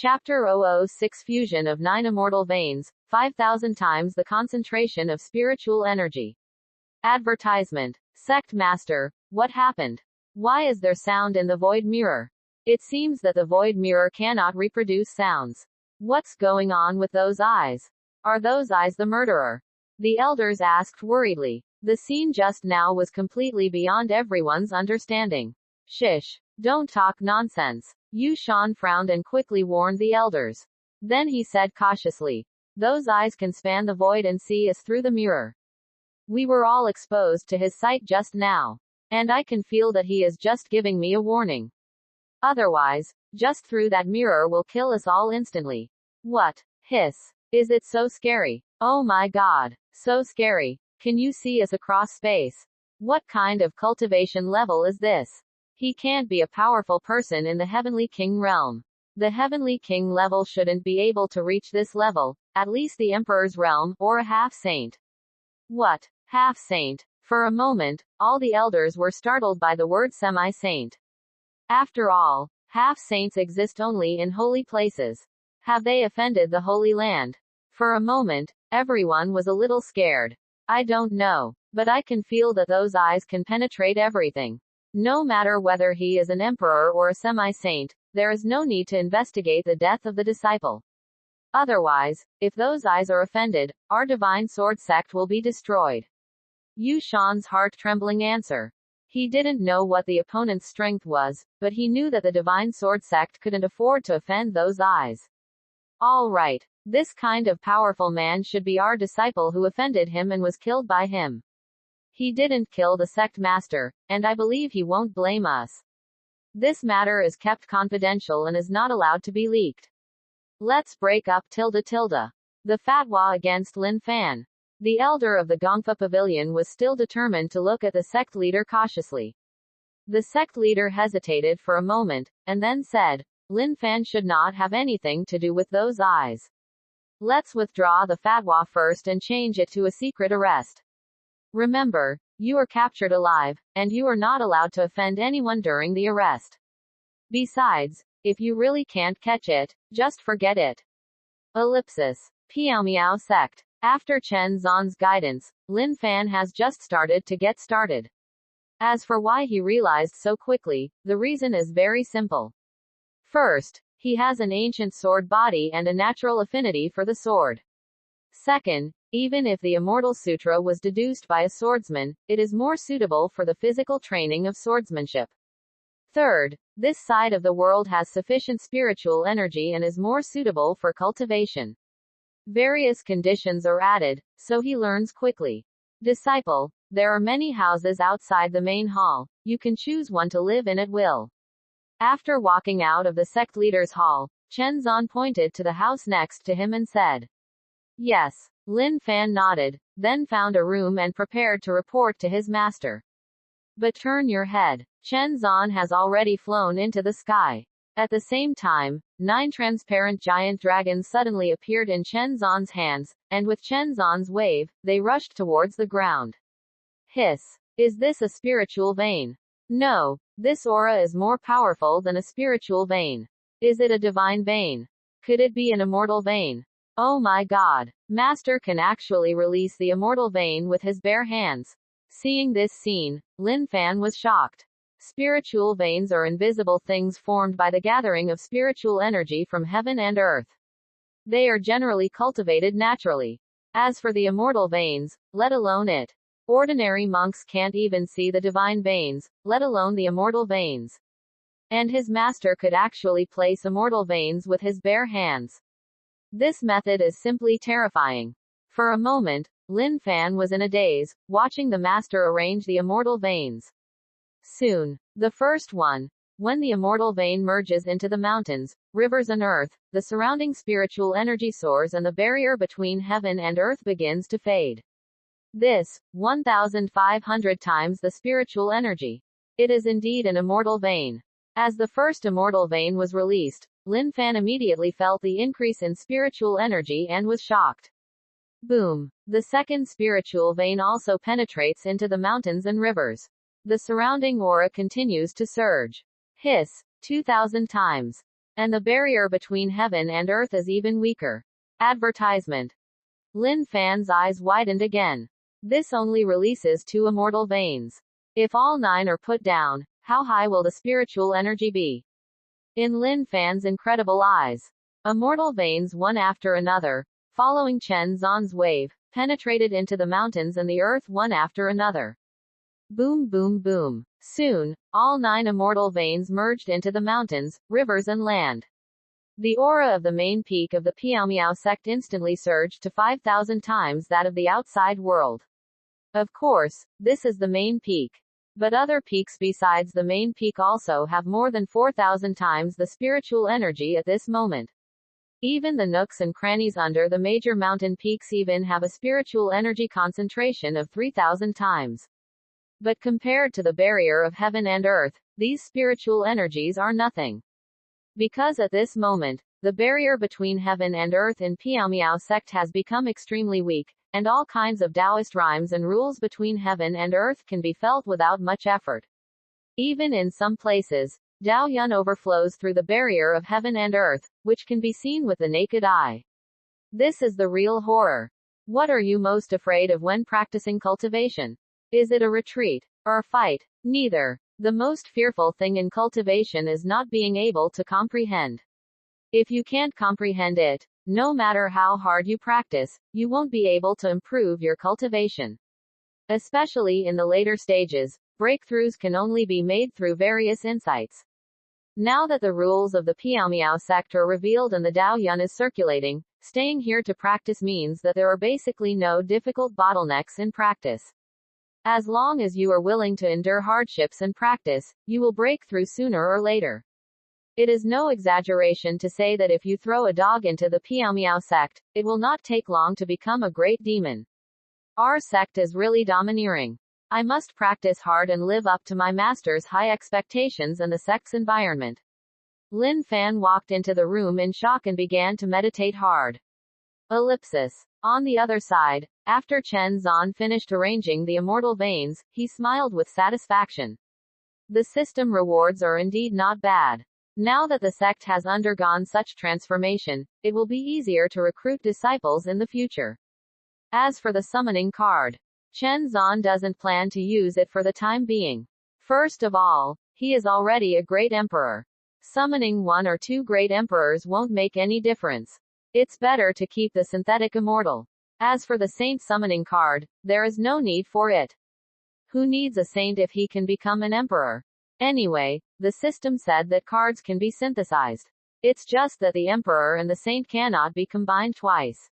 Chapter 006 Fusion of 9 Immortal Veins, 5,000 times the concentration of spiritual energy. Advertisement. Sect Master, what happened? Why is there sound in the void mirror? It seems that the void mirror cannot reproduce sounds. What's going on with those eyes? Are those eyes the murderer? The elders asked worriedly. The scene just now was completely beyond everyone's understanding. Shish. Don't talk nonsense. Yu Shan frowned and quickly warned the elders. Then he said cautiously, those eyes can span the void and see us through the mirror. We were all exposed to his sight just now. And I can feel that he is just giving me a warning. Otherwise, just through that mirror will kill us all instantly. What? Hiss. Is it so scary? Oh my god. So scary. Can you see us across space? What kind of cultivation level is this? He can't be a powerful person in the Heavenly King realm. The Heavenly King level shouldn't be able to reach this level, at least the Emperor's realm, or a half-saint. What? Half-saint? For a moment, all the elders were startled by the word semi-saint. After all, half-saints exist only in holy places. Have they offended the Holy Land? For a moment, everyone was a little scared. I don't know, but I can feel that those eyes can penetrate everything. No matter whether he is an emperor or a semi-saint, there is no need to investigate the death of the disciple. Otherwise, if those eyes are offended, our divine sword sect will be destroyed. Yu Shan's heart-trembling answer. He didn't know what the opponent's strength was, but he knew that the divine sword sect couldn't afford to offend those eyes. All right. This kind of powerful man should be our disciple who offended him and was killed by him. He didn't kill the sect master, and I believe he won't blame us. This matter is kept confidential and is not allowed to be leaked. Let's break up ... The fatwa against Lin Fan. The elder of the Gongfa Pavilion was still determined to look at the sect leader cautiously. The sect leader hesitated for a moment, and then said, Lin Fan should not have anything to do with those eyes. Let's withdraw the fatwa first and change it to a secret arrest. Remember, you are captured alive, and you are not allowed to offend anyone during the arrest. Besides, if you really can't catch it, just forget it. Ellipsis. Piao Miao sect. After Chen Zhan's guidance, Lin Fan has just started to get started. As for why he realized so quickly, the reason is very simple. First, he has an ancient sword body and a natural affinity for the sword. Second, even if the Immortal Sutra was deduced by a swordsman, it is more suitable for the physical training of swordsmanship. Third, this side of the world has sufficient spiritual energy and is more suitable for cultivation. Various conditions are added, so he learns quickly. Disciple, there are many houses outside the main hall. You can choose one to live in at will. After walking out of the sect leader's hall, Chen Zhan pointed to the house next to him and said, Yes. Lin Fan nodded, then found a room and prepared to report to his master. But turn your head. Chen Zhan has already flown into the sky. At the same time, 9 transparent giant dragons suddenly appeared in Chen Zhan's hands, and with Chen Zhan's wave, they rushed towards the ground. Hiss. Is this a spiritual vein? No, this aura is more powerful than a spiritual vein. Is it a divine vein? Could it be an immortal vein? Oh my god. Master can actually release the immortal vein with his bare hands. Seeing this scene, Lin Fan was shocked. Spiritual veins are invisible things formed by the gathering of spiritual energy from heaven and earth. They are generally cultivated naturally. As for the immortal veins, let alone it. Ordinary monks can't even see the divine veins, let alone the immortal veins. And his master could actually place immortal veins with his bare hands. This method is simply terrifying. For a moment, Lin Fan was in a daze, watching the master arrange the immortal veins. Soon, the first one. When the immortal vein merges into the mountains, rivers and earth, the surrounding spiritual energy soars and the barrier between heaven and earth begins to fade. This, 1,500 times the spiritual energy. It is indeed an immortal vein. As the first immortal vein was released, Lin Fan immediately felt the increase in spiritual energy and was shocked. Boom. The second spiritual vein also penetrates into the mountains and rivers. The surrounding aura continues to surge. Hiss. 2,000 times. And the barrier between heaven and earth is even weaker. Advertisement. Lin Fan's eyes widened again. This only releases 2 immortal veins. If all 9 are put down, how high will the spiritual energy be? In Lin Fan's incredible eyes, immortal veins one after another, following Chen Zhan's wave, penetrated into the mountains and the earth one after another. Boom boom boom. Soon, all 9 immortal veins merged into the mountains, rivers and land. The aura of the main peak of the Piaomiao sect instantly surged to 5,000 times that of the outside world. Of course, this is the main peak. But other peaks besides the main peak also have more than 4,000 times the spiritual energy at this moment. Even the nooks and crannies under the major mountain peaks even have a spiritual energy concentration of 3,000 times. But compared to the barrier of heaven and earth, these spiritual energies are nothing. Because at this moment, the barrier between heaven and earth in Piaomiao sect has become extremely weak, and all kinds of Taoist rhymes and rules between heaven and earth can be felt without much effort. Even in some places, Dao Yun overflows through the barrier of heaven and earth, which can be seen with the naked eye. This is the real horror. What are you most afraid of when practicing cultivation? Is it a retreat or a fight? Neither. The most fearful thing in cultivation is not being able to comprehend. If you can't comprehend it, no matter how hard you practice, you won't be able to improve your cultivation. Especially in the later stages, breakthroughs can only be made through various insights. Now that the rules of the Piaomiao sect are revealed and the Dao Yun is circulating, staying here to practice means that there are basically no difficult bottlenecks in practice. As long as you are willing to endure hardships and practice, you will break through sooner or later. It is no exaggeration to say that if you throw a dog into the Piaomiao sect, it will not take long to become a great demon. Our sect is really domineering. I must practice hard and live up to my master's high expectations and the sect's environment. Lin Fan walked into the room in shock and began to meditate hard. Ellipsis. On the other side, after Chen Zhan finished arranging the immortal veins, he smiled with satisfaction. The system rewards are indeed not bad. Now that the sect has undergone such transformation, it will be easier to recruit disciples in the future. As for the summoning card, Chen Zhan doesn't plan to use it for the time being. First of all, he is already a great emperor. Summoning 1 or 2 great emperors won't make any difference. It's better to keep the synthetic immortal. As for the saint summoning card, there is no need for it. Who needs a saint if he can become an emperor? Anyway, the system said that cards can be synthesized. It's just that the emperor and the saint cannot be combined twice.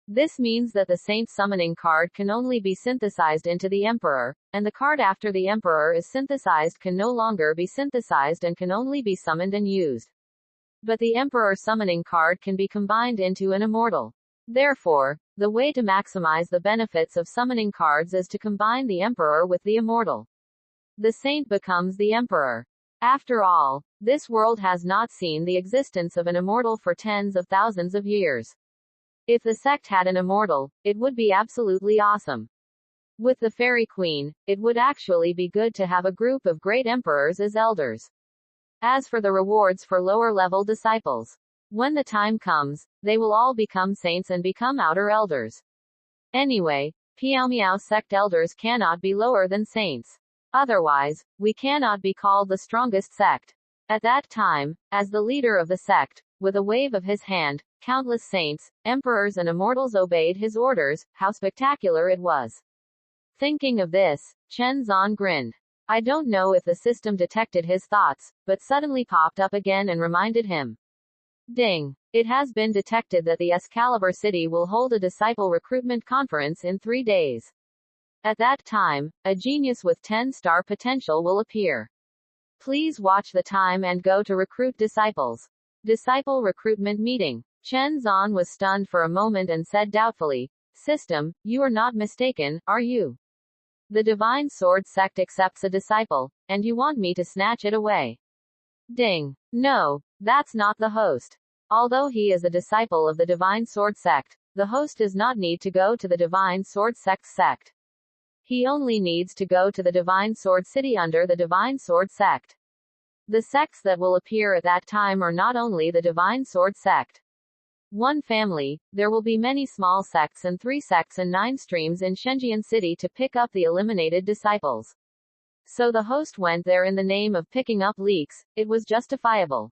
This means that the saint summoning card can only be synthesized into the emperor, and the card after the emperor is synthesized can no longer be synthesized and can only be summoned and used. But the emperor summoning card can be combined into an immortal. Therefore, the way to maximize the benefits of summoning cards is to combine the emperor with the immortal. The saint becomes the emperor. After all, this world has not seen the existence of an immortal for tens of thousands of years. If the sect had an immortal, it would be absolutely awesome. With the fairy queen, it would actually be good to have a group of great emperors as elders. As for the rewards for lower-level disciples, when the time comes, they will all become saints and become outer elders. Anyway, Piaomiao sect elders cannot be lower than saints. Otherwise, we cannot be called the strongest sect. At that time, as the leader of the sect, with a wave of his hand, countless saints, emperors and immortals obeyed his orders. How spectacular it was. Thinking of this, Chen Zhan grinned. I don't know if the system detected his thoughts, but suddenly popped up again and reminded him. Ding! It has been detected that the Excalibur City will hold a disciple recruitment conference in 3 days. At that time, a genius with 10-star potential will appear. Please watch the time and go to recruit disciples. Disciple recruitment meeting. Chen Zhan was stunned for a moment and said doubtfully, System, you are not mistaken, are you? The Divine Sword sect accepts a disciple, and you want me to snatch it away? Ding. No, that's not the host. Although he is a disciple of the Divine Sword sect, the host does not need to go to the Divine Sword sect. He only needs to go to the Divine Sword City under the Divine Sword sect. The sects that will appear at that time are not only the Divine Sword sect. One family, there will be many small sects and 3 sects and 9 streams in Shenzhen City to pick up the eliminated disciples. So the host went there in the name of picking up leaks, it was justifiable.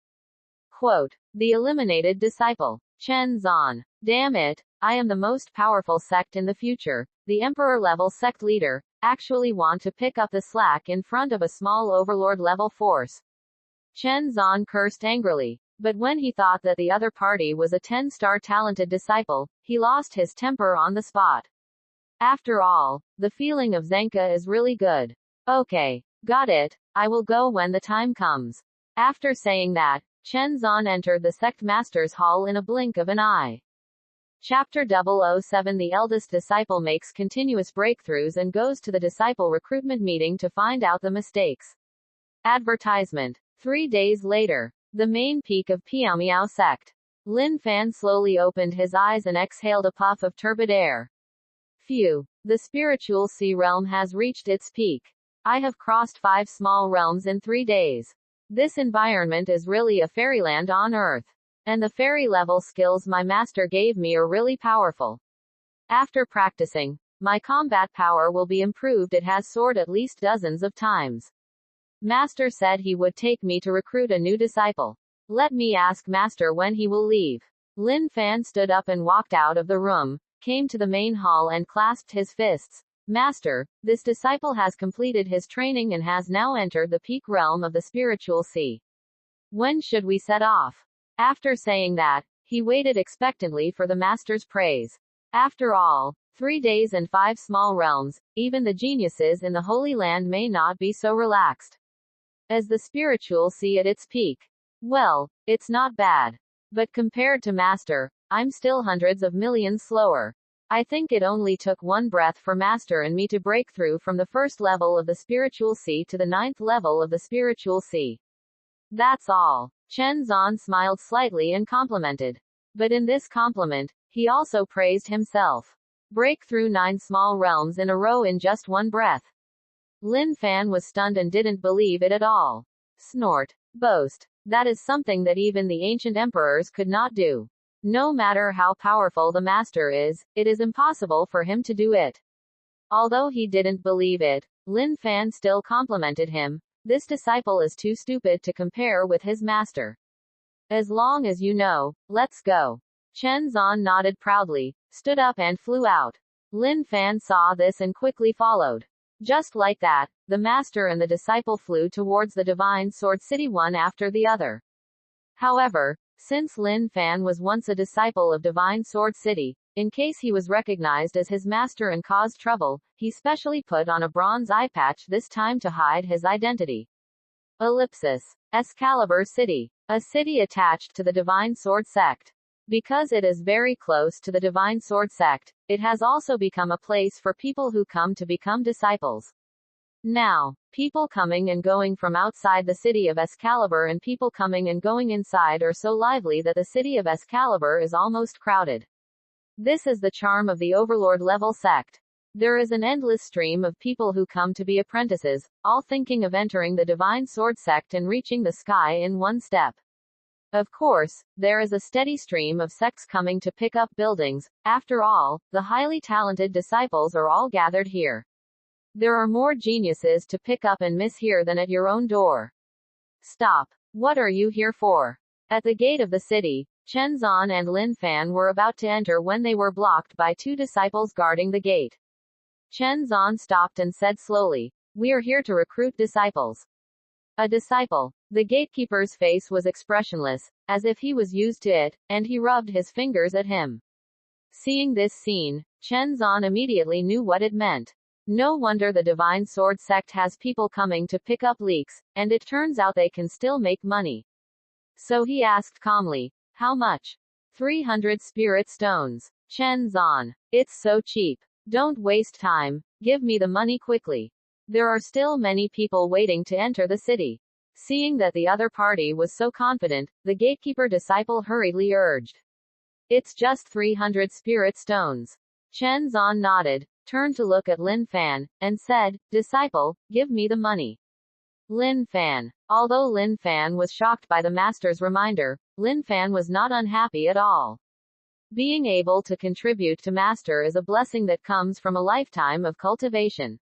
Quote, the eliminated disciple. Chen Zan. Damn it, I am the most powerful sect in the future, the emperor-level sect leader, actually want to pick up the slack in front of a small overlord-level force. Chen Zan cursed angrily. But when he thought that the other party was a 10-star talented disciple, he lost his temper on the spot. After all, the feeling of Zenka is really good. Okay. Got it, I will go when the time comes. After saying that, Chen Zan entered the sect master's hall in a blink of an eye. Chapter 007 The eldest disciple makes continuous breakthroughs and goes to the disciple recruitment meeting to find out the mistakes. Advertisement. 3 days later. The main peak of Piaomiao sect. Lin Fan slowly opened his eyes and exhaled a puff of turbid air. Phew. The spiritual sea realm has reached its peak. I have crossed 5 small realms in 3 days. This environment is really a fairyland on Earth. And the fairy level skills my master gave me are really powerful. After practicing, my combat power will be improved. It has soared at least dozens of times. Master said he would take me to recruit a new disciple. Let me ask Master when he will leave. Lin Fan stood up and walked out of the room, came to the main hall and clasped his fists. Master, this disciple has completed his training and has now entered the peak realm of the spiritual sea. When should we set off? After saying that, he waited expectantly for the Master's praise. After all, 3 days and 5 small realms, even the geniuses in the Holy Land may not be so relaxed. As the spiritual sea at its peak. Well, it's not bad. But compared to Master, I'm still hundreds of millions slower. I think it only took 1 breath for Master and me to break through from the 1st level of the spiritual sea to the 9th level of the spiritual sea. That's all. Chen Zan smiled slightly and complimented. But in this compliment, he also praised himself. Break through 9 small realms in a row in just 1 breath. Lin Fan was stunned and didn't believe it at all. Snort. Boast. That is something that even the ancient emperors could not do. No matter how powerful the master is, it is impossible for him to do it. Although he didn't believe it, Lin Fan still complimented him. This disciple is too stupid to compare with his master. As long as you know, let's go. Chen Zan nodded proudly, stood up and flew out. Lin Fan saw this and quickly followed. Just like that, the master and the disciple flew towards the Divine Sword City one after the other. However, since Lin Fan was once a disciple of Divine Sword City, in case he was recognized as his master and caused trouble, he specially put on a bronze eye patch this time to hide his identity. Ellipsis. Excalibur City. A city attached to the Divine Sword sect. Because it is very close to the Divine Sword sect, it has also become a place for people who come to become disciples. Now, people coming and going from outside the city of Excalibur and people coming and going inside are so lively that the city of Excalibur is almost crowded. This is the charm of the Overlord level sect. There is an endless stream of people who come to be apprentices, all thinking of entering the Divine Sword sect and reaching the sky in 1 step. Of course, there is a steady stream of sects coming to pick up buildings. After all, the highly talented disciples are all gathered here. There are more geniuses to pick up and miss here than at your own door. Stop. What are you here for? At the gate of the city, Chen Zan and Lin Fan were about to enter when they were blocked by 2 disciples guarding the gate. Chen Zan stopped and said slowly, "We are here to recruit disciples." A disciple. The gatekeeper's face was expressionless, as if he was used to it, and he rubbed his fingers at him. Seeing this scene, Chen Zan immediately knew what it meant. No wonder the Divine Sword sect has people coming to pick up leaks, and it turns out they can still make money. So he asked calmly, "How much?" 300 spirit stones. Chen Zan. It's so cheap. Don't waste time. Give me the money quickly. There are still many people waiting to enter the city. Seeing that the other party was so confident, the gatekeeper disciple hurriedly urged. It's just 300 spirit stones. Chen Zan nodded, turned to look at Lin Fan, and said, "Disciple, give me the money." Lin Fan. Although Lin Fan was shocked by the master's reminder, Lin Fan was not unhappy at all. Being able to contribute to master is a blessing that comes from a lifetime of cultivation.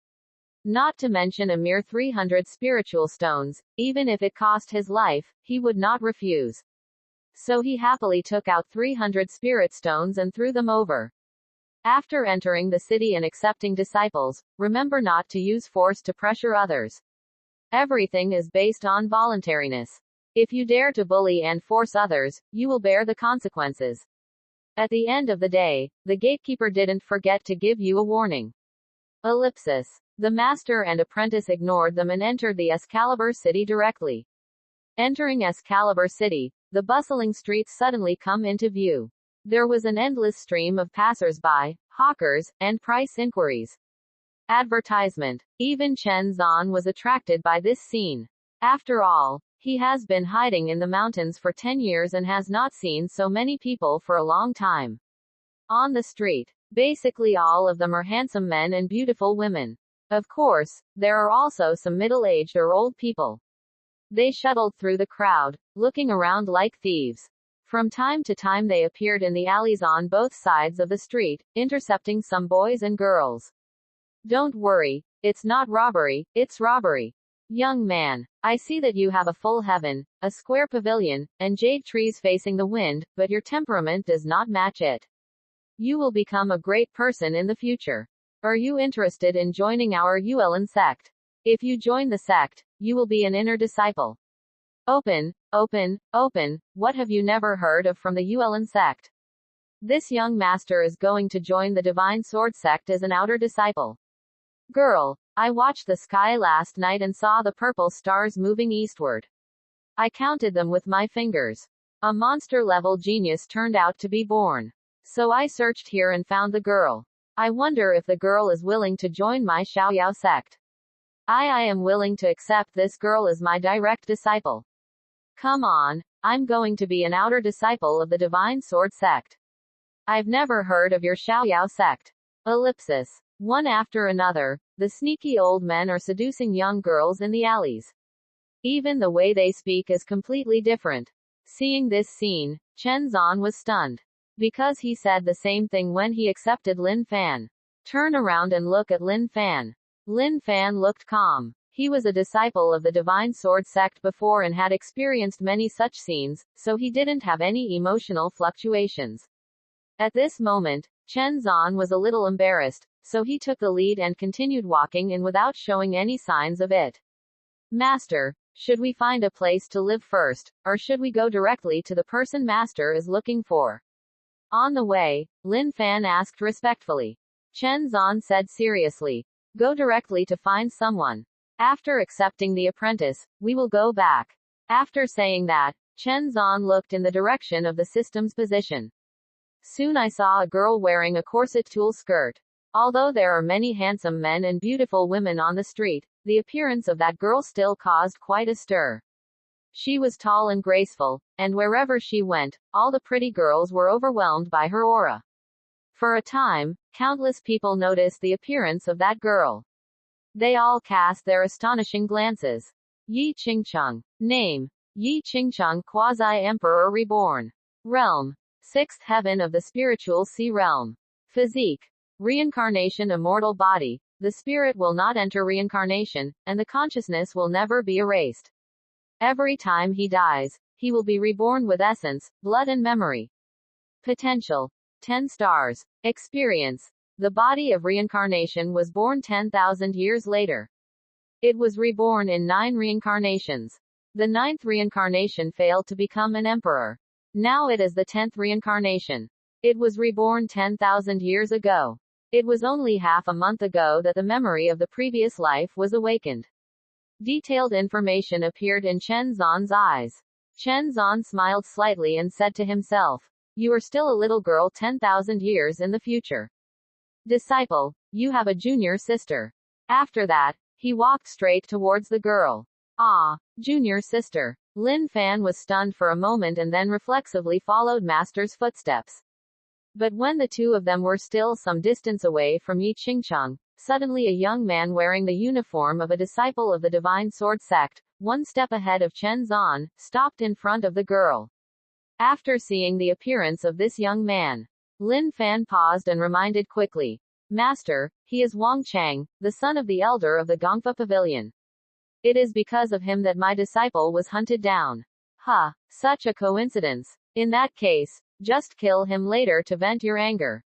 Not to mention a mere 300 spiritual stones, even if it cost his life, he would not refuse. So he happily took out 300 spirit stones and threw them over. After entering the city and accepting disciples, remember not to use force to pressure others. Everything is based on voluntariness. If you dare to bully and force others, you will bear the consequences. At the end of the day, the gatekeeper didn't forget to give you a warning. Ellipsis. The master and apprentice ignored them and entered the Excalibur city directly. Entering Excalibur city, the bustling streets suddenly come into view. There was an endless stream of passers-by, hawkers, and price inquiries. Advertisement. Even Chen Zan was attracted by this scene. After all, he has been hiding in the mountains for 10 years and has not seen so many people for a long time. On the street, basically all of them are handsome men and beautiful women. Of course, there are also some middle-aged or old people. They shuttled through the crowd, looking around like thieves. From time to time they appeared in the alleys on both sides of the street, intercepting some boys and girls. Don't worry, it's not robbery, it's robbery. Young man, I see that you have a full heaven, a square pavilion, and jade trees facing the wind, but your temperament does not match it. You will become a great person in the future. Are you interested in joining our Yuelin sect? If you join the sect, you will be an inner disciple. Open, what have you never heard of from the Yuelin sect? This young master is going to join the Divine Sword sect as an outer disciple. Girl, I watched the sky last night and saw the purple stars moving eastward. I counted them with my fingers. A monster-level genius turned out to be born. So I searched here and found the girl. I wonder if the girl is willing to join my Xiaoyao sect. I am willing to accept this girl as my direct disciple. Come on, I'm going to be an outer disciple of the Divine Sword sect. I've never heard of your Xiaoyao sect. Ellipsis. One after another, the sneaky old men are seducing young girls in the alleys. Even the way they speak is completely different. Seeing this scene, Chen Zan was stunned. Because he said the same thing when he accepted Lin Fan. Turn around and look at Lin Fan. Lin Fan looked calm. He was a disciple of the Divine Sword sect before and had experienced many such scenes, so he didn't have any emotional fluctuations. At this moment, Chen Zan was a little embarrassed, so he took the lead and continued walking in without showing any signs of it. Master, should we find a place to live first, or should we go directly to the person Master is looking for? On the way, Lin Fan asked respectfully. Chen Zan said seriously, go directly to find someone. After accepting the apprentice, we will go back. After saying that, Chen Zan looked in the direction of the system's position. Soon I saw a girl wearing a corset tulle skirt. Although there are many handsome men and beautiful women on the street, the appearance of that girl still caused quite a stir. She was tall and graceful, and wherever she went, all the pretty girls were overwhelmed by her aura. For a time, countless people noticed the appearance of that girl. They all cast their astonishing glances. Yi Qingcheng. Name: Yi Qingcheng, Quasi-Emperor Reborn. Realm: Sixth Heaven of the Spiritual Sea Realm. Physique: Reincarnation, immortal body. The spirit will not enter reincarnation, and the consciousness will never be erased. Every time he dies, he will be reborn with essence, blood and memory. Potential: 10 stars. Experience: the body of reincarnation was born 10,000 years later. It was reborn in 9 reincarnations. The 9th reincarnation failed to become an emperor. Now it is the 10th reincarnation. It was reborn 10,000 years ago. It was only half a month ago that the memory of the previous life was awakened. Detailed information appeared in Chen Zan's eyes. Chen Zan smiled slightly and said to himself, you are still a little girl 10,000 years in the future. Disciple, you have a junior sister. After that, he walked straight towards the girl. Ah, junior sister. Lin Fan was stunned for a moment and then reflexively followed Master's footsteps. But when the two of them were still some distance away from Yi Qingcheng, suddenly a young man wearing the uniform of a disciple of the Divine Sword sect, one step ahead of Chen Zan, stopped in front of the girl. After seeing the appearance of this young man, Lin Fan paused and reminded quickly. Master, he is Wang Chang, the son of the elder of the Gongfa Pavilion. It is because of him that my disciple was hunted down. Ha, such a coincidence. In that case, just kill him later to vent your anger.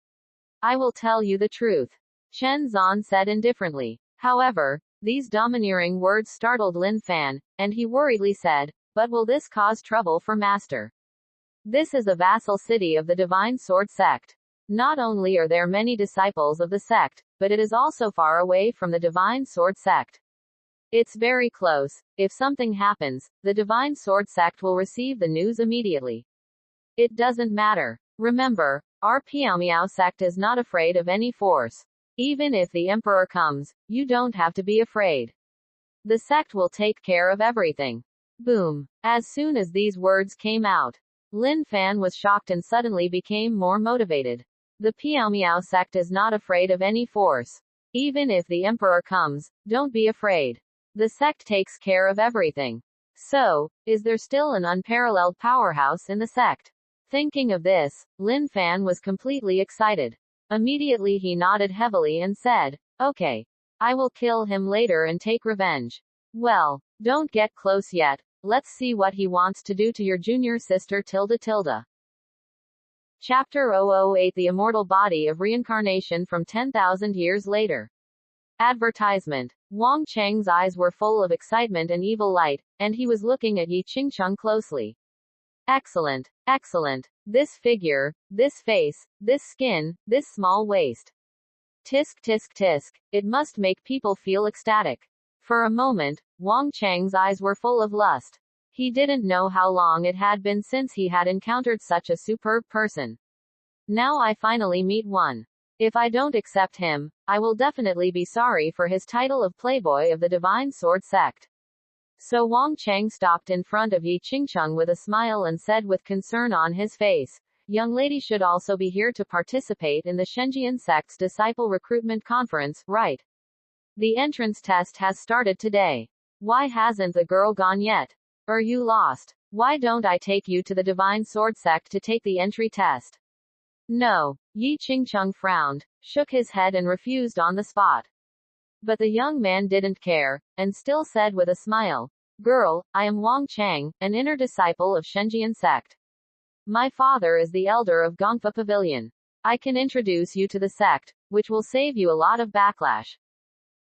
I will tell you the truth. Chen Zan said indifferently. However, these domineering words startled Lin Fan, and he worriedly said, but will this cause trouble for Master? This is a vassal city of the Divine Sword sect. Not only are there many disciples of the sect, but it is also far away from the Divine Sword sect. It's very close. If something happens, the Divine Sword sect will receive the news immediately. It doesn't matter. Remember, our Piao sect is not afraid of any force. Even if the emperor comes, you don't have to be afraid. The sect will take care of everything. Boom. As soon as these words came out, Lin Fan was shocked and suddenly became more motivated. The Piao sect is not afraid of any force. Even if the emperor comes, don't be afraid. The sect takes care of everything. So, is there still an unparalleled powerhouse in the sect? Thinking of this, Lin Fan was completely excited. Immediately he nodded heavily and said, okay. I will kill him later and take revenge. Well, don't get close yet. Let's see what he wants to do to your junior sister tilde. Chapter 008 The Immortal Body of Reincarnation from 10,000 Years Later. Advertisement. Wang Chang's eyes were full of excitement and evil light, and he was looking at Yi Qingcheng closely. Excellent, excellent. This figure, this face, this skin, this small waist. Tisk tisk tisk. It must make people feel ecstatic. For a moment, Wang Chang's eyes were full of lust. He didn't know how long it had been since he had encountered such a superb person. Now I finally meet one. If I don't accept him, I will definitely be sorry for his title of Playboy of the Divine Sword sect. So Wang Chang stopped in front of Yi Qingcheng with a smile and said with concern on his face, young lady should also be here to participate in the Shenjian sect's disciple recruitment conference, right? The entrance test has started today. Why hasn't the girl gone yet? Are you lost? Why don't I take you to the Divine Sword sect to take the entry test? No. Yi Qingcheng frowned, shook his head and refused on the spot. But the young man didn't care, and still said with a smile, girl, I am Wang Chang, an inner disciple of Shenjian sect. My father is the elder of Gongfa Pavilion. I can introduce you to the sect, which will save you a lot of backlash.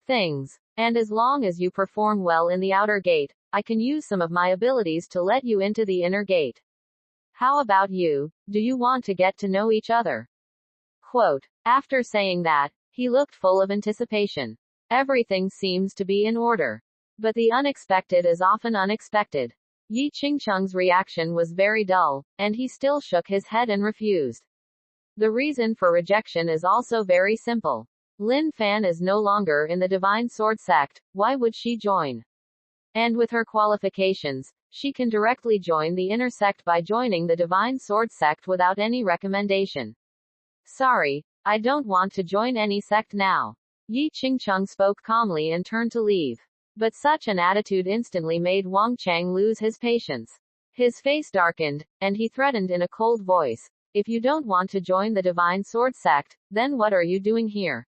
Things. And as long as you perform well in the outer gate, I can use some of my abilities to let you into the inner gate. How about you? Do you want to get to know each other? Quote. After saying that, he looked full of anticipation. Everything seems to be in order. But the unexpected is often unexpected. Yi Qingcheng's reaction was very dull, and he still shook his head and refused. The reason for rejection is also very simple. Lin Fan is no longer in the Divine Sword sect, why would she join? And with her qualifications, she can directly join the inner sect by joining the Divine Sword sect without any recommendation. Sorry, I don't want to join any sect now. Yi Qingcheng spoke calmly and turned to leave. But such an attitude instantly made Wang Chang lose his patience. His face darkened, and he threatened in a cold voice, if you don't want to join the Divine Sword sect, then what are you doing here?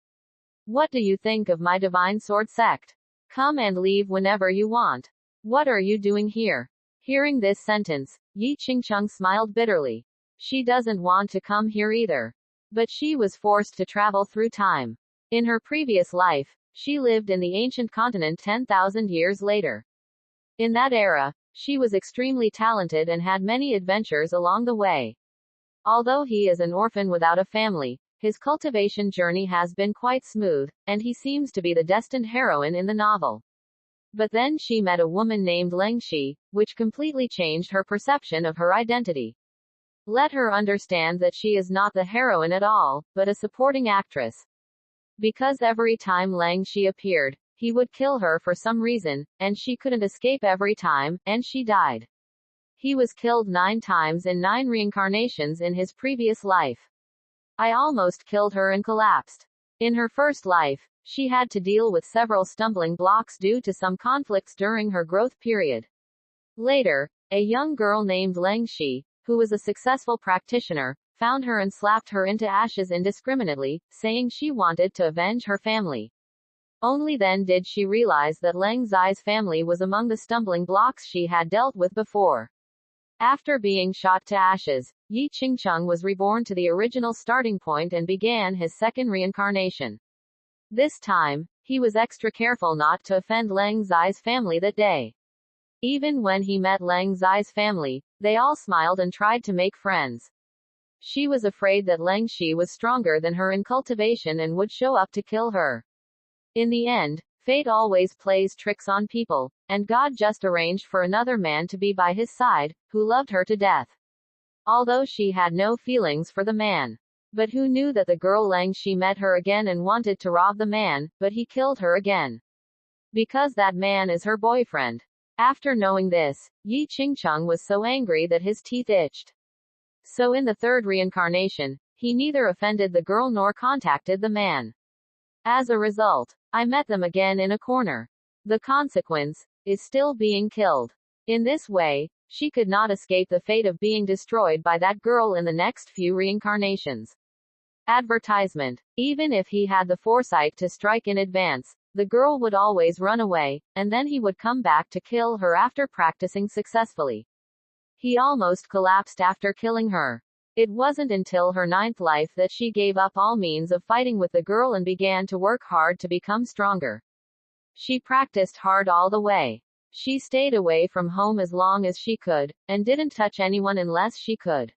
What do you think of my Divine Sword sect? Come and leave whenever you want. What are you doing here? Hearing this sentence, Yi Qingcheng smiled bitterly. She doesn't want to come here either. But she was forced to travel through time. In her previous life, she lived in the ancient continent 10,000 years later. In that era, she was extremely talented and had many adventures along the way. Although he is an orphan without a family, his cultivation journey has been quite smooth, and he seems to be the destined heroine in the novel. But then she met a woman named Leng Shi, which completely changed her perception of her identity. Let her understand that she is not the heroine at all, but a supporting actress. Because every time Leng Shi appeared, he would kill her for some reason, and she couldn't escape every time, and she died. He was killed 9 times in 9 reincarnations in his previous life. I almost killed her and collapsed. In her first life, She had to deal with several stumbling blocks due to some conflicts during her growth period. Later, a young girl named Leng Shi, who was a successful practitioner, found her and slapped her into ashes indiscriminately, saying she wanted to avenge her family. Only then did she realize that Leng Zai's family was among the stumbling blocks she had dealt with before. After being shot to ashes, Yi Qingcheng was reborn to the original starting point and began his second reincarnation. This time, he was extra careful not to offend Leng Zai's family that day. Even when he met Leng Zai's family, they all smiled and tried to make friends. She was afraid that Leng Shi was stronger than her in cultivation and would show up to kill her. In the end, fate always plays tricks on people, and God just arranged for another man to be by his side, who loved her to death. Although she had no feelings for the man. But who knew that the girl Leng Shi met her again and wanted to rob the man, but he killed her again. Because that man is her boyfriend. After knowing this, Yi Qingcheng was so angry that his teeth itched. So in the third reincarnation, he neither offended the girl nor contacted the man. As a result, I met them again in a corner. The consequence is still being killed. In this way, she could not escape the fate of being destroyed by that girl in the next few reincarnations. Advertisement. Even if he had the foresight to strike in advance, the girl would always run away, and then he would come back to kill her after practicing successfully. He almost collapsed after killing her. It wasn't until her 9th life that she gave up all means of fighting with the girl and began to work hard to become stronger. She practiced hard all the way. She stayed away from home as long as she could, and didn't touch anyone unless she could.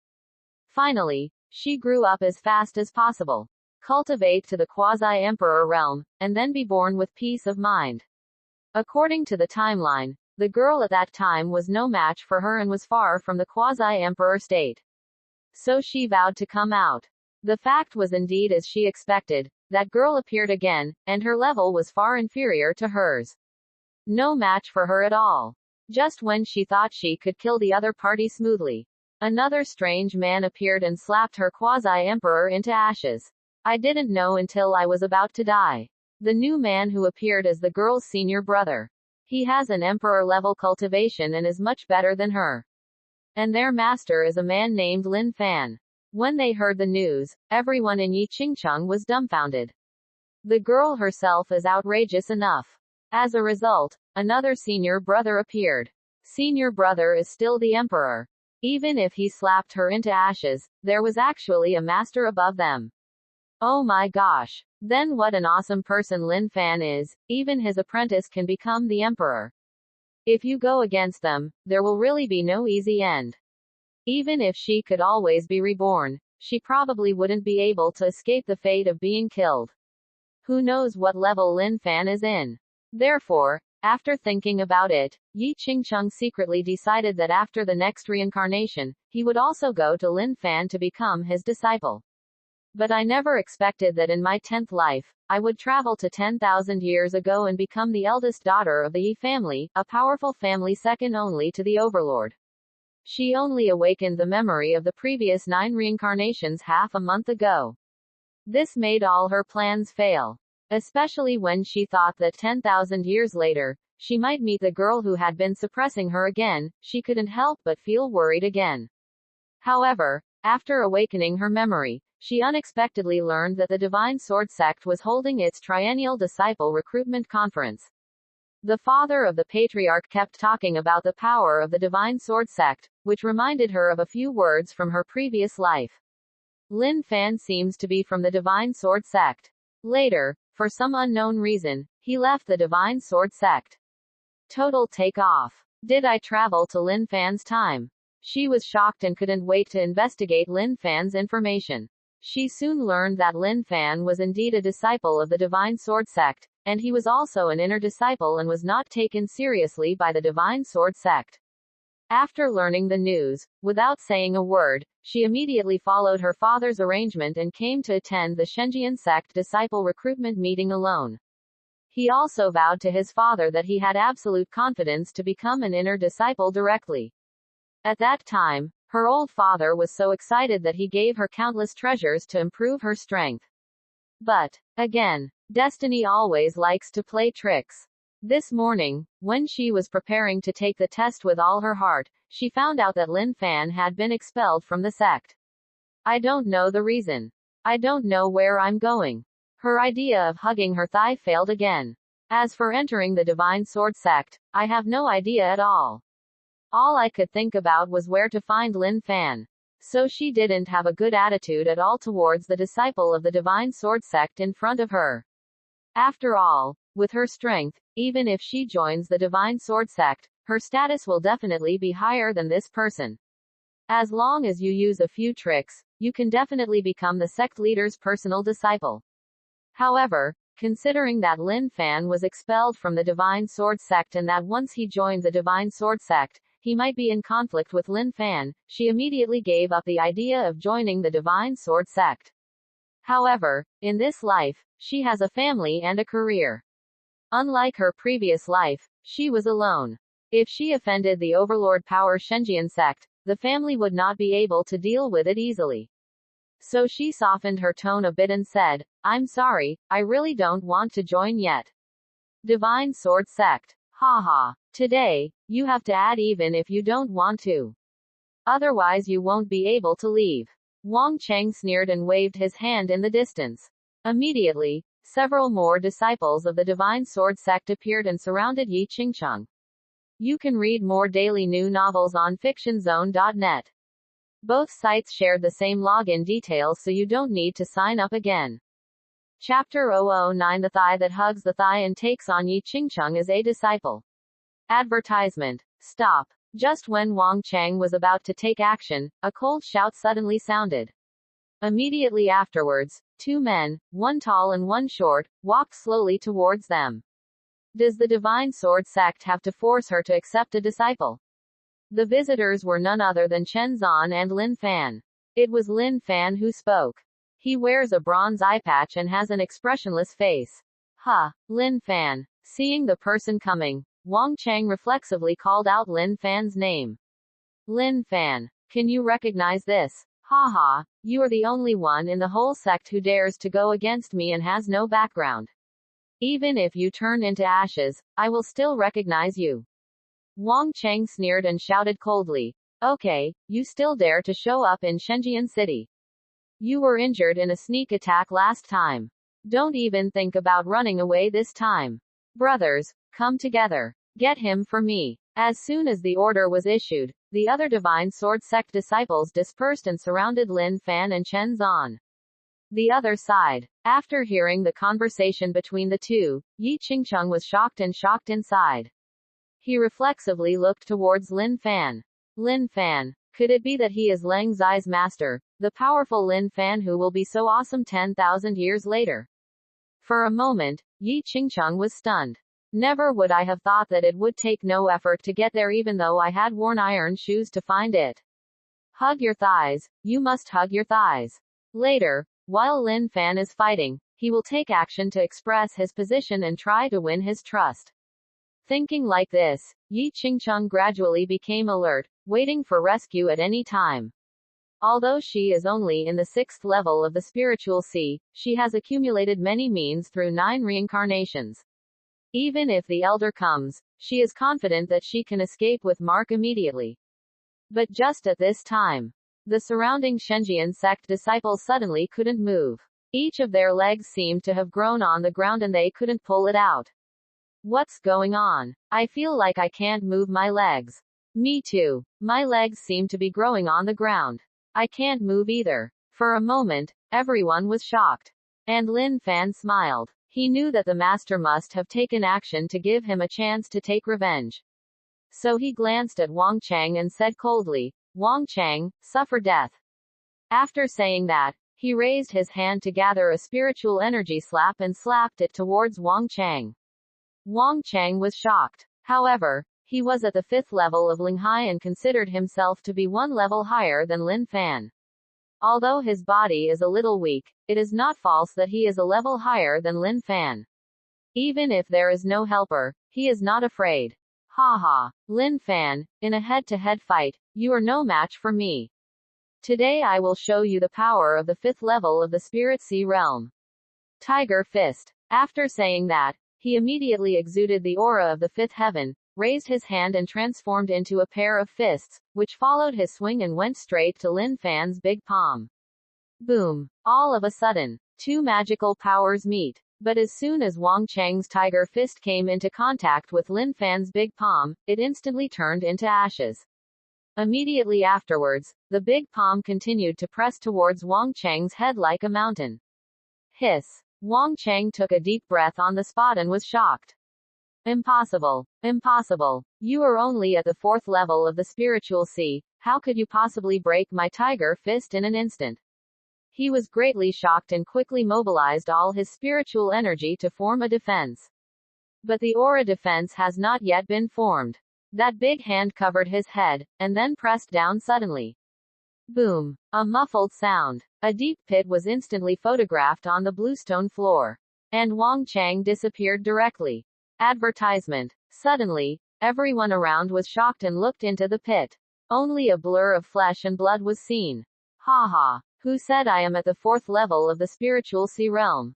Finally, she grew up as fast as possible. Cultivate to the quasi-emperor realm, and then be born with peace of mind. According to the timeline, the girl at that time was no match for her and was far from the quasi-emperor state. So she vowed to come out. The fact was indeed as she expected. That girl appeared again, and her level was far inferior to hers. No match for her at all. Just when she thought she could kill the other party smoothly, another strange man appeared and slapped her quasi-emperor into ashes. I didn't know until I was about to die. The new man who appeared as the girl's senior brother. He has an emperor-level cultivation and is much better than her. And their master is a man named Lin Fan. When they heard the news, everyone in Yi Qingcheng was dumbfounded. The girl herself is outrageous enough. As a result, another senior brother appeared. Senior brother is still the emperor. Even if he slapped her into ashes, there was actually a master above them. Oh my gosh. Then what an awesome person Lin Fan is, even his apprentice can become the emperor. If you go against them, there will really be no easy end. Even if she could always be reborn, she probably wouldn't be able to escape the fate of being killed. Who knows what level Lin Fan is in? Therefore, after thinking about it, Yi Qingcheng secretly decided that after the next reincarnation, he would also go to Lin Fan to become his disciple. But I never expected that in my 10th life, I would travel to 10,000 years ago and become the eldest daughter of the Yi family, a powerful family second only to the overlord. She only awakened the memory of the previous 9 reincarnations half a month ago. This made all her plans fail. Especially when she thought that 10,000 years later, she might meet the girl who had been suppressing her again, she couldn't help but feel worried again. However, after awakening her memory, she unexpectedly learned that the Divine Sword Sect was holding its triennial disciple recruitment conference. The father of the patriarch kept talking about the power of the Divine Sword Sect, which reminded her of a few words from her previous life. Lin Fan seems to be from the Divine Sword Sect. Later, for some unknown reason, he left the Divine Sword Sect. Total takeoff. Did I travel to Lin Fan's time? She was shocked and couldn't wait to investigate Lin Fan's information. She soon learned that Lin Fan was indeed a disciple of the Divine Sword Sect, and he was also an inner disciple and was not taken seriously by the Divine Sword Sect. After learning the news, without saying a word, she immediately followed her father's arrangement and came to attend the Shenjian sect disciple recruitment meeting alone. He also vowed to his father that he had absolute confidence to become an inner disciple directly. At that time, her old father was so excited that he gave her countless treasures to improve her strength. But, again, Destiny always likes to play tricks. This morning, when she was preparing to take the test with all her heart, she found out that Lin Fan had been expelled from the sect. I don't know the reason. I don't know where I'm going. Her idea of hugging her thigh failed again. As for entering the Divine Sword sect, I have no idea at all. All I could think about was where to find Lin Fan. So she didn't have a good attitude at all towards the disciple of the Divine Sword sect in front of her. After all, with her strength, even if she joins the Divine Sword sect, her status will definitely be higher than this person. As long as you use a few tricks, you can definitely become the sect leader's personal disciple. However, considering that Lin Fan was expelled from the Divine Sword sect and that once he joined the Divine Sword sect, he might be in conflict with Lin Fan, she immediately gave up the idea of joining the Divine Sword sect. However, in this life, she has a family and a career. Unlike her previous life, she was alone. If she offended the Overlord Power Shenjian sect, the family would not be able to deal with it easily. So she softened her tone a bit and said, I'm sorry, I really don't want to join yet. Divine Sword sect. Haha. Today, you have to add even if you don't want to. Otherwise you won't be able to leave. Wang Cheng sneered and waved his hand in the distance. Immediately, several more disciples of the Divine Sword sect appeared and surrounded Yi Qingcheng. You can read more daily new novels on fictionzone.net. Both sites shared the same login details, so you don't need to sign up again. Chapter 009 The Thigh That Hugs the Thigh and Takes on Yi Qingcheng as a Disciple. Advertisement. Stop. Just when Wang Cheng was about to take action, a cold shout suddenly sounded. Immediately afterwards, two men, one tall and one short, walked slowly towards them. Does the Divine Sword sect have to force her to accept a disciple? The visitors were none other than Chen Zan and Lin Fan. It was Lin Fan who spoke. He wears a bronze eye patch and has an expressionless face. Lin Fan. Seeing the person coming, Wang Cheng reflexively called out Lin Fan's name. Lin Fan. Can you recognize this? You are the only one in the whole sect who dares to go against me and has no background. Even if you turn into ashes, I will still recognize you. Wang Cheng sneered and shouted coldly. Okay, you still dare to show up in Shenjian City. You were injured in a sneak attack last time. Don't even think about running away this time. Brothers, come together. Get him for me. As soon as the order was issued, the other Divine Sword sect disciples dispersed and surrounded Lin Fan and Chen Zan. The other side. After hearing the conversation between the two, Yi Qingcheng was shocked and shocked inside. He reflexively looked towards Lin Fan. Lin Fan. Could it be that he is Leng Zai's master, the powerful Lin Fan who will be so awesome 10,000 years later? For a moment, Yi Qingcheng was stunned. Never would I have thought that it would take no effort to get there even though I had worn iron shoes to find it. Hug your thighs. You must hug your thighs. Later, while Lin Fan is fighting, he will take action to express his position and try to win his trust. Thinking like this, Yi Qingcheng gradually became alert, waiting for rescue at any time. Although she is only in the 6th level of the spiritual sea, she has accumulated many means through 9 reincarnations. Even if the elder comes, she is confident that she can escape with Mark immediately. But just at this time, the surrounding Shenjian sect disciples suddenly couldn't move. Each of their legs seemed to have grown on the ground and they couldn't pull it out. What's going on? I feel like I can't move my legs. Me too. My legs seem to be growing on the ground. I can't move either. For a moment, everyone was shocked. And Lin Fan smiled. He knew that the master must have taken action to give him a chance to take revenge. So he glanced at Wang Cheng and said coldly, Wang Cheng, suffer death. After saying that, he raised his hand to gather a spiritual energy slap and slapped it towards Wang Cheng. Wang Cheng was shocked. However, he was at the 5th level of Linghai and considered himself to be 1 level higher than Lin Fan. Although his body is a little weak, it is not false that he is a level higher than Lin Fan. Even if there is no helper, he is not afraid. Lin Fan, in a head-to-head fight, you are no match for me. Today I will show you the power of the 5th level of the Spirit Sea realm. Tiger Fist. After saying that, he immediately exuded the aura of the fifth heaven, raised his hand and transformed into a pair of fists, which followed his swing and went straight to Lin Fan's big palm. Boom. All of a sudden, two magical powers meet. But as soon as Wang Cheng's tiger fist came into contact with Lin Fan's big palm, it instantly turned into ashes. Immediately afterwards, the big palm continued to press towards Wang Cheng's head like a mountain. Hiss. Wang Cheng took a deep breath on the spot and was shocked. Impossible. Impossible. You are only at the 4th level of the spiritual sea. How could you possibly break my tiger fist in an instant? He was greatly shocked and quickly mobilized all his spiritual energy to form a defense. But the aura defense has not yet been formed. That big hand covered his head, and then pressed down suddenly. Boom. A muffled sound. A deep pit was instantly photographed on the bluestone floor. And Wang Cheng disappeared directly. Advertisement. Suddenly, everyone around was shocked and looked into the pit. Only a blur of flesh and blood was seen. Ha ha. Who said I am at the 4th level of the spiritual sea realm?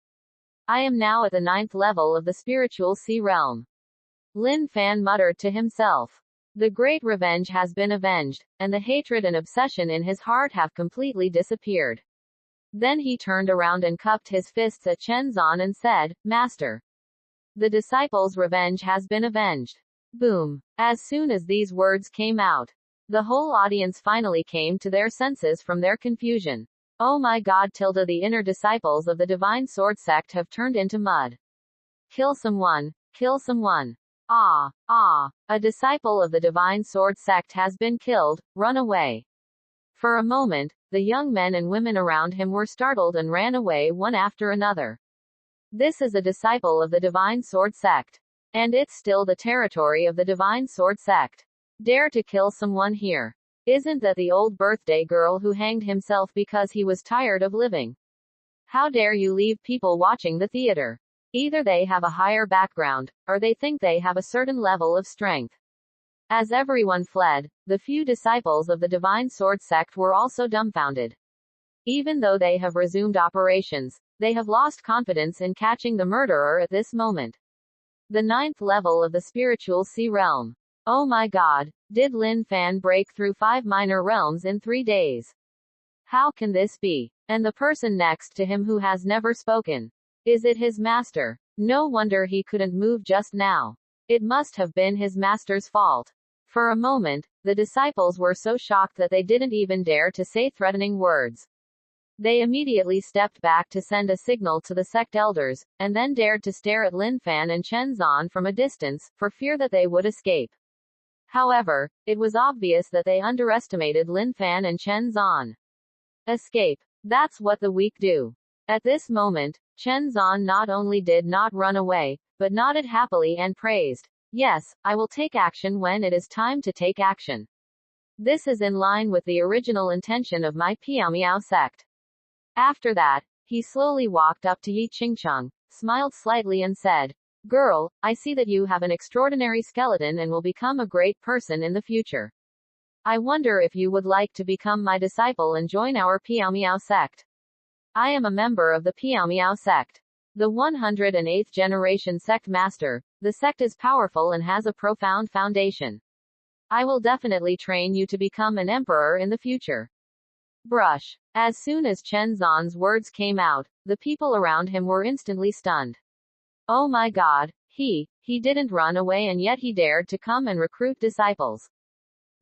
I am now at the 9th level of the spiritual sea realm. Lin Fan muttered to himself. The great revenge has been avenged, and the hatred and obsession in his heart have completely disappeared. Then he turned around and cupped his fists at Chen Zan and said, Master, the disciples' revenge has been avenged. Boom. As soon as these words came out, the whole audience finally came to their senses from their confusion. Oh my God! The inner disciples of the Divine Sword sect have turned into mud. Kill someone. Kill someone. Ah, ah. A disciple of the Divine Sword sect has been killed. Run away. For a moment, the young men and women around him were startled and ran away one after another. This is a disciple of the Divine Sword sect. And it's still the territory of the Divine Sword sect. Dare to kill someone here. Isn't that the old birthday girl who hanged himself because he was tired of living? How dare you leave people watching the theater? Either they have a higher background, or they think they have a certain level of strength. As everyone fled, the few disciples of the Divine Sword sect were also dumbfounded. Even though they have resumed operations, they have lost confidence in catching the murderer at this moment. The 9th level of the spiritual sea realm. Oh my God, did Lin Fan break through 5 minor realms in 3 days? How can this be? And the person next to him who has never spoken. Is it his master? No wonder he couldn't move just now. It must have been his master's fault. For a moment, the disciples were so shocked that they didn't even dare to say threatening words. They immediately stepped back to send a signal to the sect elders, and then dared to stare at Lin Fan and Chen Zan from a distance, for fear that they would escape. However, it was obvious that they underestimated Lin Fan and Chen Zan. Escape. That's what the weak do. At this moment, Chen Zan not only did not run away, but nodded happily and praised. Yes, I will take action when it is time to take action. This is in line with the original intention of my Piao sect. After that, he slowly walked up to Yi Qingcheng, smiled slightly and said, Girl, I see that you have an extraordinary skeleton and will become a great person in the future. I wonder if you would like to become my disciple and join our Piao sect. I am a member of the Piao sect. The 108th generation sect master. The sect is powerful and has a profound foundation. I will definitely train you to become an emperor in the future. Brush. As soon as Chen Zan's words came out, the people around him were instantly stunned. Oh my God, he didn't run away and yet he dared to come and recruit disciples.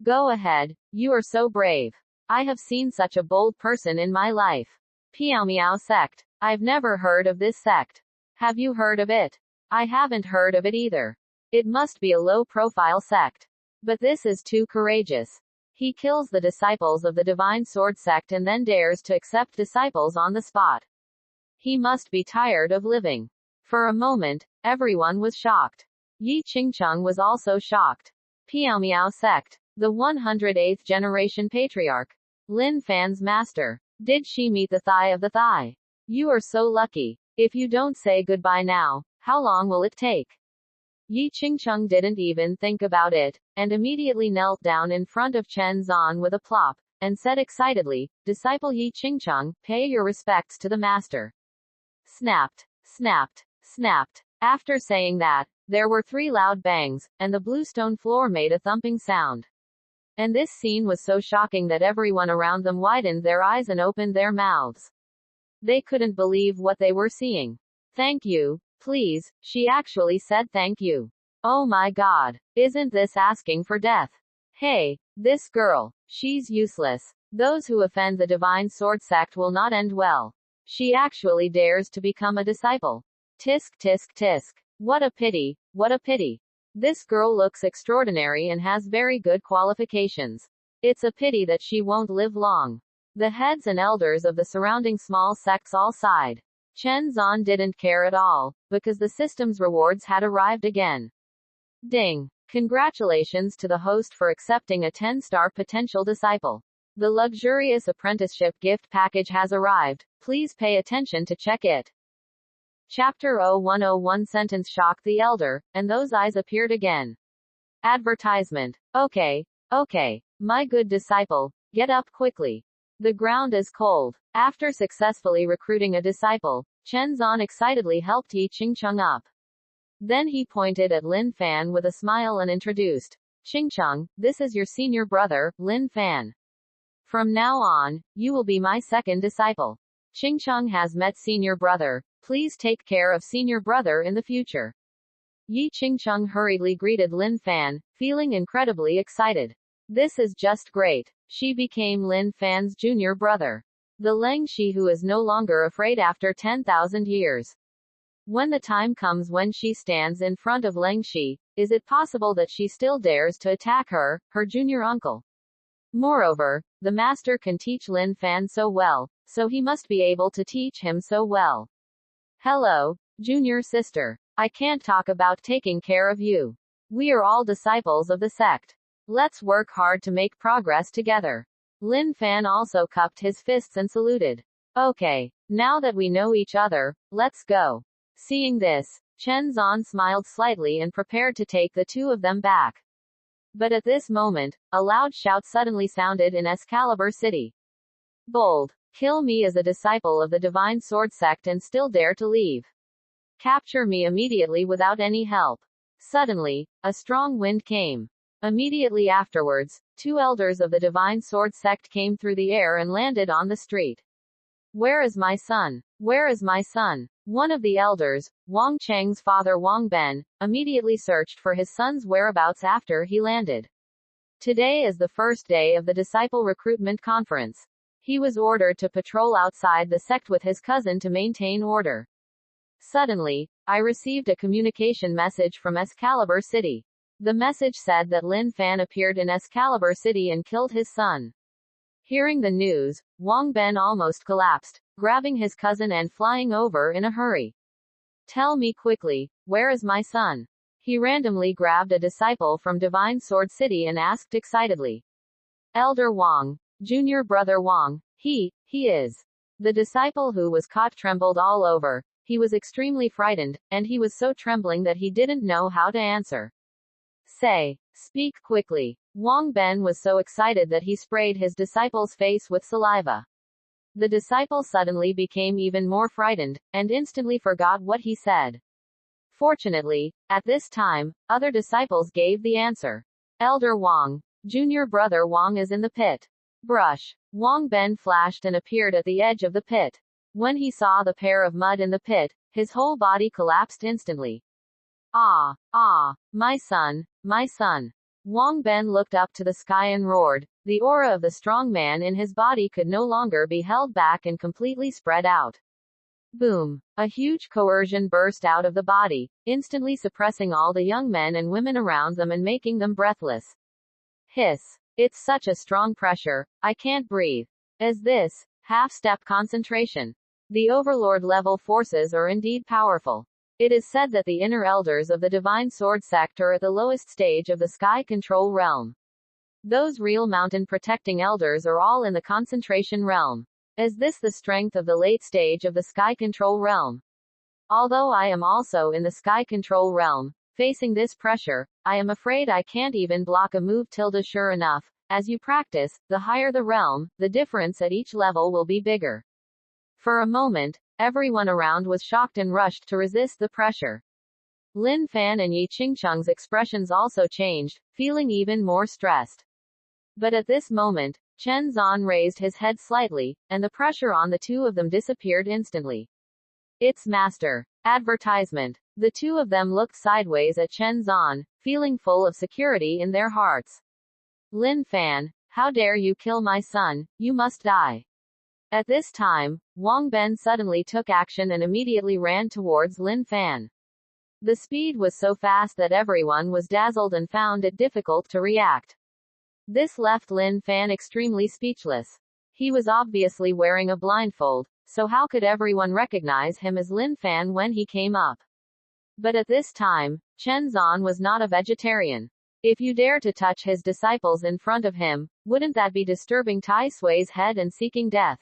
Go ahead, you are so brave. I have seen such a bold person in my life. Piao sect. I've never heard of this sect. Have you heard of it? I haven't heard of it either. It must be a low-profile sect. But this is too courageous. He kills the disciples of the Divine Sword sect and then dares to accept disciples on the spot. He must be tired of living. For a moment, everyone was shocked. Yi Qingcheng was also shocked. Piao sect. The 108th generation patriarch. Lin Fan's master. Did she meet the thigh of the thigh? You are so lucky. If you don't say goodbye now, how long will it take? Yi Qingcheng didn't even think about it, and immediately knelt down in front of Chen Zan with a plop, and said excitedly, Disciple Yi Qingcheng, pay your respects to the master. Snapped. Snapped. snapped. After saying that, there were 3 loud bangs, and the bluestone floor made a thumping sound. And this scene was so shocking that everyone around them widened their eyes and opened their mouths. They couldn't believe what they were seeing. Thank you, please, she actually said thank you. Oh my god. Isn't this asking for death? Hey, this girl. She's useless. Those who offend the Divine Sword Sect will not end well. She actually dares to become a disciple. Tisk tisk tisk. What a pity, what a pity. This girl looks extraordinary and has very good qualifications. It's a pity that she won't live long. The heads and elders of the surrounding small sects all sighed. Chen Zan didn't care at all, because the system's rewards had arrived again. Ding. Congratulations to the host for accepting a 10-star potential disciple. The luxurious apprenticeship gift package has arrived. Please pay attention to check it. Chapter 0101 sentence shocked the elder, and those eyes appeared again. Advertisement. Okay. My good disciple, get up quickly. The ground is cold. After successfully recruiting a disciple, Chen Zan excitedly helped Yi Qingcheng up. Then he pointed at Lin Fan with a smile and introduced. Qingcheng, this is your senior brother, Lin Fan. From now on, you will be my second disciple. Qingcheng has met senior brother. Please take care of senior brother in the future. Yi Qingcheng hurriedly greeted Lin Fan, feeling incredibly excited. This is just great. She became Lin Fan's junior brother. The Leng Shi who is no longer afraid after 10,000 years. When the time comes when she stands in front of Leng Shi, is it possible that she still dares to attack her junior uncle? Moreover, the master can teach Lin Fan so well, so he must be able to teach him so well. Hello, junior sister. I can't talk about taking care of you. We are all disciples of the sect. Let's work hard to make progress together. Lin Fan also cupped his fists and saluted. Okay, now that we know each other, let's go. Seeing this, Chen Zan smiled slightly and prepared to take the 2 of them back. But at this moment, a loud shout suddenly sounded in Excalibur City. Bold. Kill me as a disciple of the Divine Sword Sect and still dare to leave. Capture me immediately without any help. Suddenly, a strong wind came. Immediately afterwards, 2 elders of the Divine Sword Sect came through the air and landed on the street. Where is my son? Where is my son? One of the elders, Wang Cheng's father Wang Ben, immediately searched for his son's whereabouts after he landed. Today is the first day of the disciple recruitment conference. He was ordered to patrol outside the sect with his cousin to maintain order. Suddenly, I received a communication message from Excalibur City. The message said that Lin Fan appeared in Excalibur City and killed his son. Hearing the news, Wang Ben almost collapsed, grabbing his cousin and flying over in a hurry. Tell me quickly, where is my son? He randomly grabbed a disciple from Divine Sword City and asked excitedly. Elder Wang, junior brother Wang, he is. The disciple who was caught trembled all over. He was extremely frightened, and he was so trembling that he didn't know how to answer. Speak quickly. Wang Ben was so excited that he sprayed his disciple's face with saliva. The disciple suddenly became even more frightened, and instantly forgot what he said. Fortunately, at this time, other disciples gave the answer. Elder Wang, junior brother Wang is in the pit. Brush. Wang Ben flashed and appeared at the edge of the pit. When he saw the pair of mud in the pit, his whole body collapsed instantly. My son, my son. Wang Ben looked up to the sky and roared. The aura of the strong man in his body could no longer be held back and completely spread out. Boom. A huge coercion burst out of the body, instantly suppressing all the young men and women around them and making them breathless. Hiss. It's such a strong pressure, I can't breathe. As this, half-step concentration. The overlord level forces are indeed powerful. It is said that the inner elders of the Divine Sword Sect are at the lowest stage of the sky control realm. Those real mountain protecting elders are all in the concentration realm. Is this the strength of the late stage of the sky control realm? Although I am also in the sky control realm, facing this pressure, I am afraid I can't even block a move. Sure enough, as you practice, the higher the realm, the difference at each level will be bigger. For a moment, Everyone around was shocked and rushed to resist the pressure. Lin Fan and Yi Qingcheng's expressions also changed, feeling even more stressed. But at this moment, Chen Zan raised his head slightly, and the pressure on the two of them disappeared instantly. It's master. Advertisement. The two of them looked sideways at Chen Zan, feeling full of security in their hearts. Lin Fan, how dare you kill my son, you must die. At this time, Wang Ben suddenly took action and immediately ran towards Lin Fan. The speed was so fast that everyone was dazzled and found it difficult to react. This left Lin Fan extremely speechless. He was obviously wearing a blindfold, so how could everyone recognize him as Lin Fan when he came up? But at this time, Chen Zan was not a vegetarian. If you dare to touch his disciples in front of him, wouldn't that be disturbing Tai Sui's head and seeking death?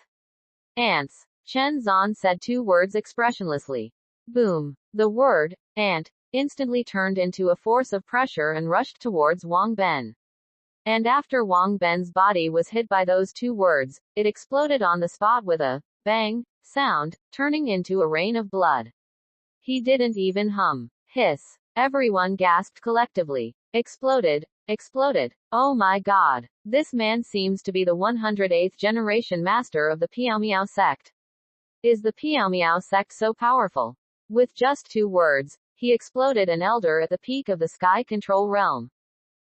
Ants. Chen Zan said two words expressionlessly. Boom. The word, ant, instantly turned into a force of pressure and rushed towards Wang Ben. And after Wang Ben's body was hit by those two words, it exploded on the spot with a bang sound, turning into a rain of blood. He didn't even hum. Hiss. Everyone gasped collectively. Exploded. Exploded. Oh my god. This man seems to be the 108th generation master of the Piaomiao sect. Is the Piaomiao sect so powerful? With just two words, he exploded an elder at the peak of the sky control realm.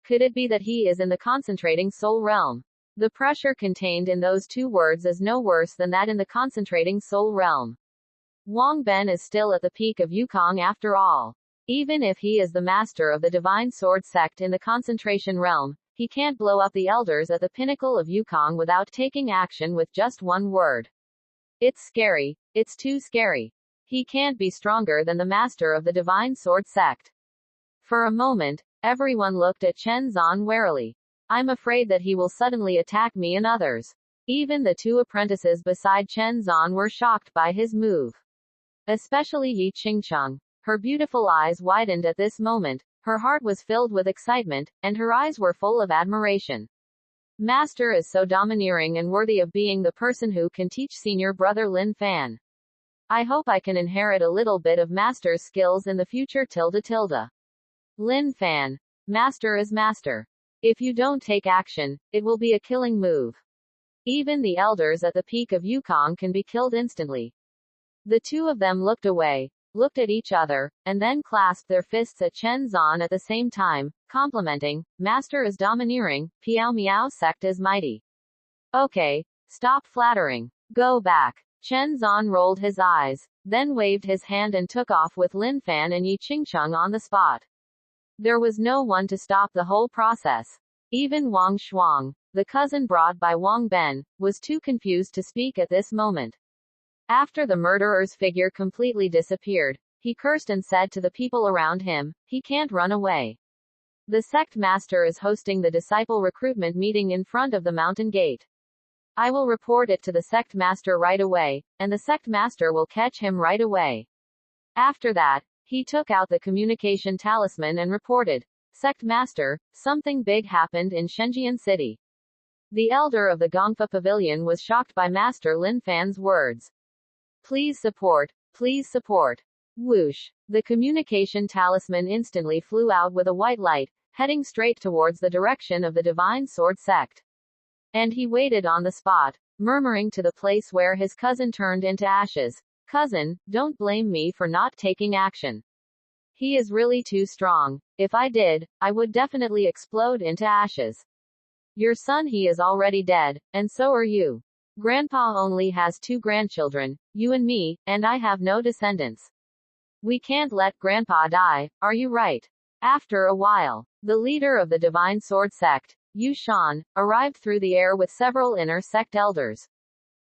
Could it be that he is in the concentrating soul realm? The pressure contained in those two words is no worse than that in the concentrating soul realm. Wang Ben is still at the peak of Yukong after all. Even if he is the master of the Divine Sword sect in the concentration realm, he can't blow up the elders at the pinnacle of Yukong without taking action with just one word. It's scary. It's too scary. He can't be stronger than the master of the Divine Sword sect. For a moment, everyone looked at Chen Zan warily. I'm afraid that he will suddenly attack me and others. Even the two apprentices beside Chen Zan were shocked by his move. Especially Yi Qingcheng. Her beautiful eyes widened at this moment, her heart was filled with excitement, and her eyes were full of admiration. Master is so domineering and worthy of being the person who can teach senior brother Lin Fan. I hope I can inherit a little bit of master's skills in the future. Lin Fan. Master is master. If you don't take action, it will be a killing move. Even the elders at the peak of Yukong can be killed instantly. The two of them looked away, looked at each other, and then clasped their fists at Chen Zan at the same time, complimenting, Master is domineering, Piaomiao sect is mighty. Okay, stop flattering. Go back. Chen Zan rolled his eyes, then waved his hand and took off with Lin Fan and Yi Qingcheng on the spot. There was no one to stop the whole process. Even Wang Shuang, the cousin brought by Wang Ben, was too confused to speak at this moment. After the murderer's figure completely disappeared, he cursed and said to the people around him, he can't run away. The sect master is hosting the disciple recruitment meeting in front of the mountain gate. I will report it to the sect master right away, and the sect master will catch him right away. After that, he took out the communication talisman and reported, Sect master, something big happened in Shenzhen City. The elder of the Gongfa Pavilion was shocked by Master Lin Fan's words. Please support. Please support. Whoosh. The communication talisman instantly flew out with a white light, heading straight towards the direction of the Divine Sword sect. And he waited on the spot, murmuring to the place where his cousin turned into ashes. Cousin, don't blame me for not taking action. He is really too strong. If I did, I would definitely explode into ashes. Your son, he is already dead, and so are you. Grandpa only has 2 grandchildren, you and me, and I have no descendants. We can't let Grandpa die, are you right? After a while, the leader of the Divine Sword sect, Yu Shan, arrived through the air with several inner sect elders.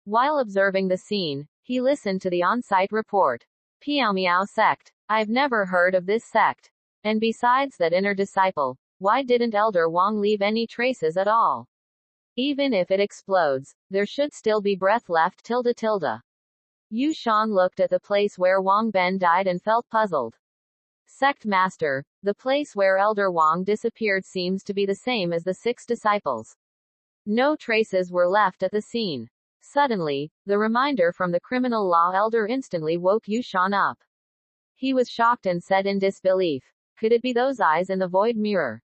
While observing the scene, he listened to the on-site report. Piaomiao sect. I've never heard of this sect. And besides that inner disciple, why didn't Elder Wang leave any traces at all? Even if it explodes, there should still be breath left. Yu Shan looked at the place where Wang Ben died and felt puzzled. Sect master, the place where Elder Wang disappeared seems to be the same as the 6 disciples. No traces were left at the scene. Suddenly, the reminder from the criminal law elder instantly woke Yushan up. He was shocked and said in disbelief, "Could it be those eyes in the void mirror?"